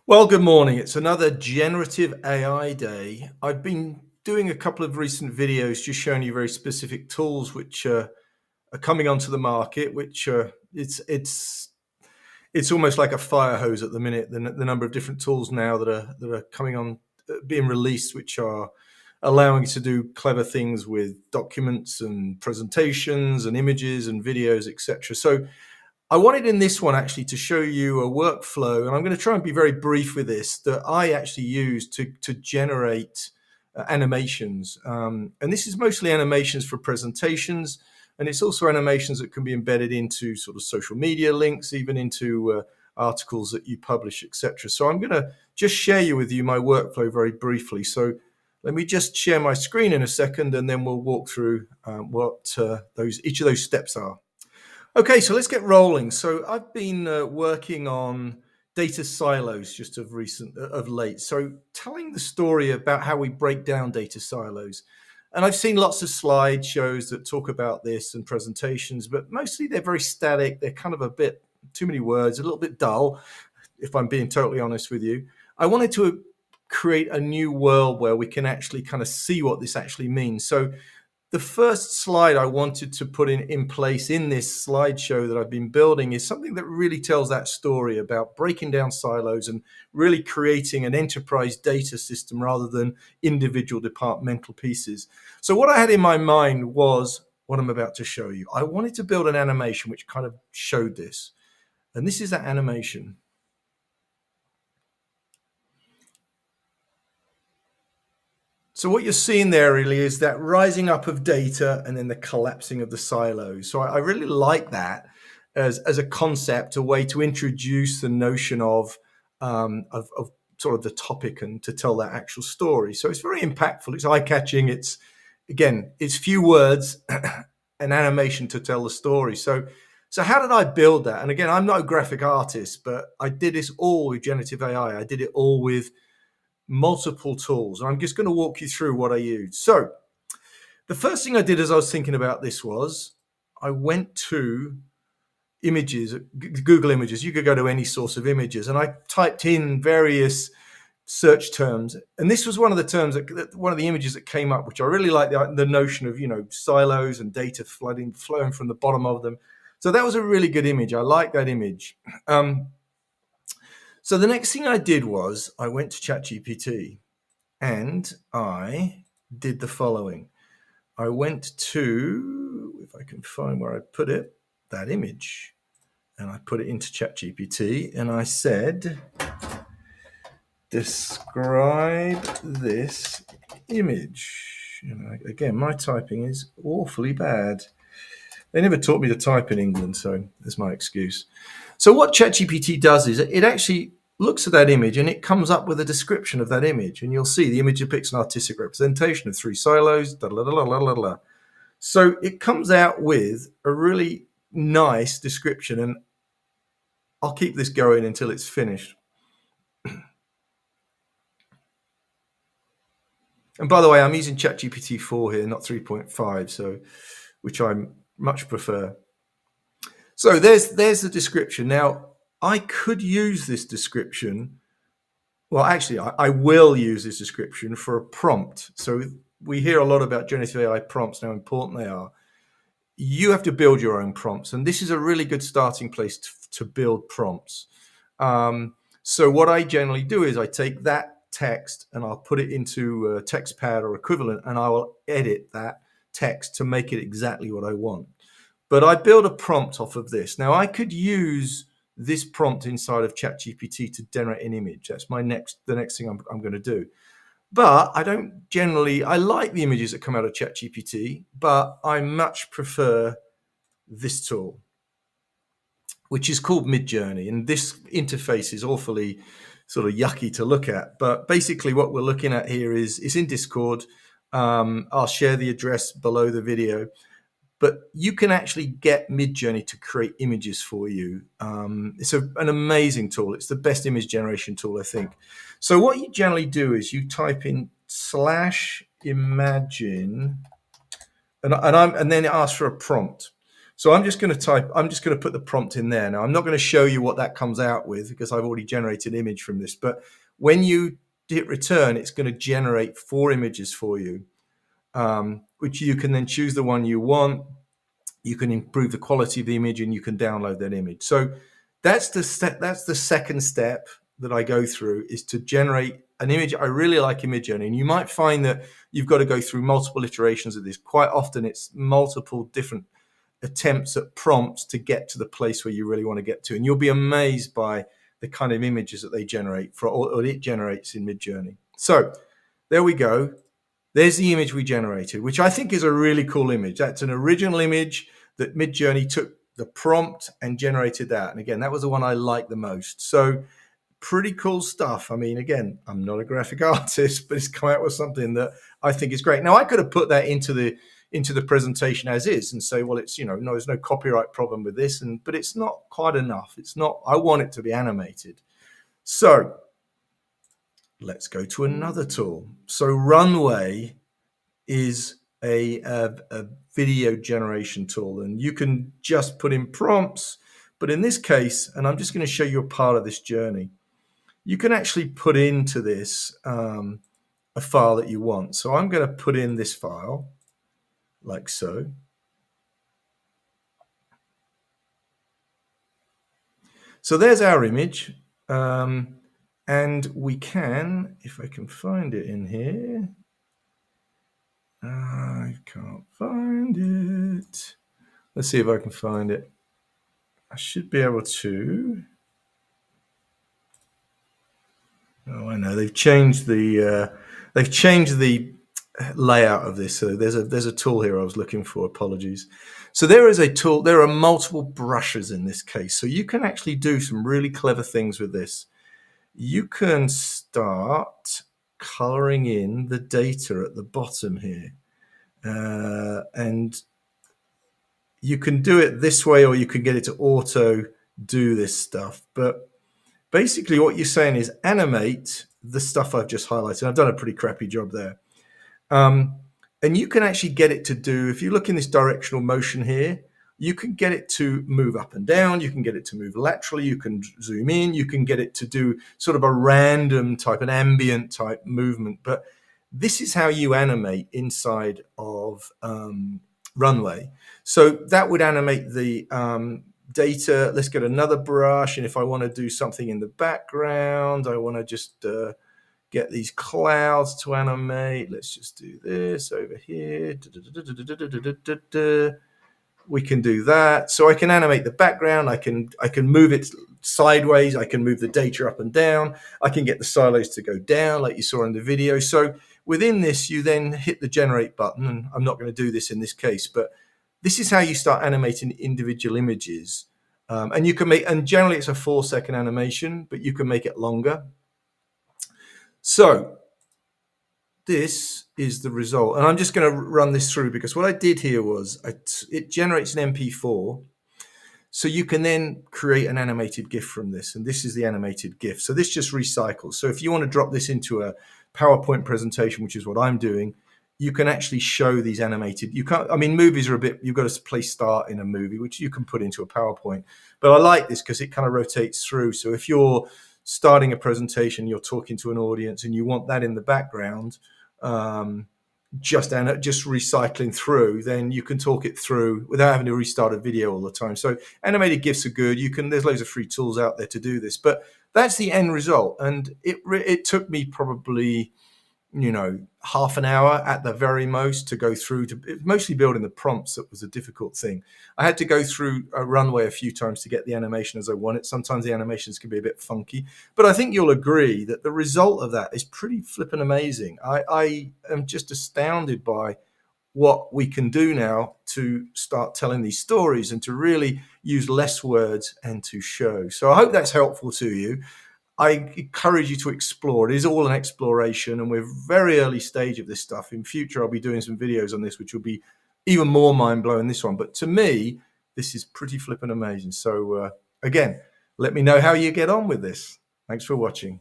Well, good morning. It's another generative AI day. I've been doing a couple of recent videos just showing you very specific tools which are coming onto the market, which it's almost like a fire hose at the minute. The number of different tools now that are coming on, being released, which are allowing you to do clever things with documents and presentations and images and videos, etc. So I wanted in this one actually to show you a workflow, and I'm going to try and be very brief with this, that I actually use to generate animations. And this is mostly animations for presentations, and it's also animations that can be embedded into sort of social media links, even into articles that you publish, etc. So I'm going to just share with you my workflow very briefly. So let me just share my screen in a second, and then we'll walk through what each of those steps are. Okay, so let's get rolling. So I've been working on data silos just of late. So telling the story about how we break down data silos. And I've seen lots of slideshows that talk about this and presentations, but mostly they're very static. They're kind of a bit too many words, a little bit dull, if I'm being totally honest with you. I wanted to create a new world where we can actually kind of see what this actually means. So the first slide I wanted to put in place in this slideshow that I've been building is something that really tells that story about breaking down silos and really creating an enterprise data system rather than individual departmental pieces. So what I had in my mind was what I'm about to show you. I wanted to build an animation which kind of showed this. And this is that animation. So what you're seeing there really is that rising up of data and then the collapsing of the silos. So I really like that as a concept, a way to introduce the notion of sort of the topic and to tell that actual story. So it's very impactful. It's eye-catching. It's few words, an animation to tell the story. So how did I build that? And again, I'm not a graphic artist, but I did this all with generative AI. I did it all with multiple tools. And I'm just going to walk you through what I used. So the first thing I did as I was thinking about this was I went to images, Google Images. You could go to any source of images, and I typed in various search terms. And this was one of the terms one of the images that came up, which I really like, the notion of, silos and data flowing from the bottom of them. So that was a really good image. I like that image. So the next thing I did was I went to ChatGPT and I did the following. I went to, if I can find where I put it, that image, and I put it into ChatGPT and I said, describe this image. Again, my typing is awfully bad. They never taught me to type in England, so there's my excuse. So what ChatGPT does is it actually looks at that image and it comes up with a description of that image. And you'll see the image depicts an artistic representation of three silos. So it comes out with a really nice description, and I'll keep this going until it's finished. And by the way, I'm using ChatGPT 4 here, not 3.5, so which I much prefer. So there's the description. Now, I could use this description. Well, actually, I will use this description for a prompt. So we hear a lot about generative AI prompts, how important they are. You have to build your own prompts, and this is a really good starting place to build prompts. So what I generally do is I take that text and I'll put it into a TextPad or equivalent, and I will edit that text to make it exactly what I want. But I build a prompt off of this. Now, I could use this prompt inside of ChatGPT to generate an image. That's the next thing I'm going to do. But I like the images that come out of ChatGPT, but I much prefer this tool, which is called MidJourney. And this interface is awfully sort of yucky to look at. But basically what we're looking at here is in Discord. I'll share the address below the video. But you can actually get MidJourney to create images for you. It's an amazing tool. It's the best image generation tool, I think. So what you generally do is you type in /imagine, and then it asks for a prompt. So I'm just going to put the prompt in there. Now, I'm not going to show you what that comes out with because I've already generated an image from this. But when you hit return, it's going to generate 4 images for you, which you can then choose the one you want. You can improve the quality of the image and you can download that image. So that's the second step that I go through, is to generate an image. I really like MidJourney, and you might find that you've got to go through multiple iterations of this. Quite often it's multiple different attempts at prompts to get to the place where you really want to get to, and you'll be amazed by the kind of images that they generate or it generates in MidJourney. So there we go. There's the image we generated, which I think is a really cool image. That's an original image that MidJourney took the prompt and generated that. And again, that was the one I liked the most. So pretty cool stuff. I mean, again, I'm not a graphic artist, but it's come out with something that I think is great. Now, I could have put that into the presentation as is and say, well, it's, no, there's no copyright problem with this, but it's not quite enough. It's not. I want it to be animated. So let's go to another tool. So Runway is a video generation tool, and you can just put in prompts. But in this case, and I'm just going to show you a part of this journey, you can actually put into this a file that you want. So I'm going to put in this file like so. So there's our image. And we can, if I can find it in here, I can't find it. Let's see if I can find it. I should be able to. Oh, I know they've changed the layout of this. So there's a tool here I was looking for. Apologies. So there is a tool. There are multiple brushes in this case, so you can actually do some really clever things with this. You can start coloring in the data at the bottom here, and you can do it this way, or you can get it to auto do this stuff. But basically what you're saying is animate the stuff I've just highlighted. I've done a pretty crappy job there. And you can actually get it to do, if you look in this directional motion here, you can get it to move up and down. You can get it to move laterally. You can zoom in. You can get it to do sort of a random type, an ambient type movement. But this is how you animate inside of Runway. So that would animate the data. Let's get another brush. And if I want to do something in the background, I want to just get these clouds to animate. Let's just do this over here. We can do that. So I can animate the background. I can move it sideways. I can move the data up and down. I can get the silos to go down like you saw in the video. So within this, you then hit the generate button. And I'm not going to do this in this case, but this is how you start animating individual images. And you can make, and generally it's a 4-second animation, but you can make it longer. So this is the result, and I'm just going to run this through because what I did here was it generates an MP4, so you can then create an animated GIF from this, and this is the animated GIF. So this just recycles. So if you want to drop this into a PowerPoint presentation, which is what I'm doing, you can actually show these animated. You can't. I mean, movies are a bit. You've got to place start in a movie, which you can put into a PowerPoint. But I like this because it kind of rotates through. So if you're starting a presentation, you're talking to an audience, and you want that in the background, just recycling through, then you can talk it through without having to restart a video all the time. So animated GIFs are good. There's loads of free tools out there to do this, but that's the end result. And it took me probably, half an hour at the very most to go through mostly building the prompts. That was a difficult thing. I had to go through a Runway a few times to get the animation as I want it. Sometimes the animations can be a bit funky, but I think you'll agree that the result of that is pretty flippin' amazing. I am just astounded by what we can do now to start telling these stories and to really use less words and to show. So I hope that's helpful to you. I encourage you to explore. It is all an exploration, and we're very early stage of this stuff. In future, I'll be doing some videos on this, which will be even more mind-blowing than this one. But to me, this is pretty flippin' amazing. So again, let me know how you get on with this. Thanks for watching.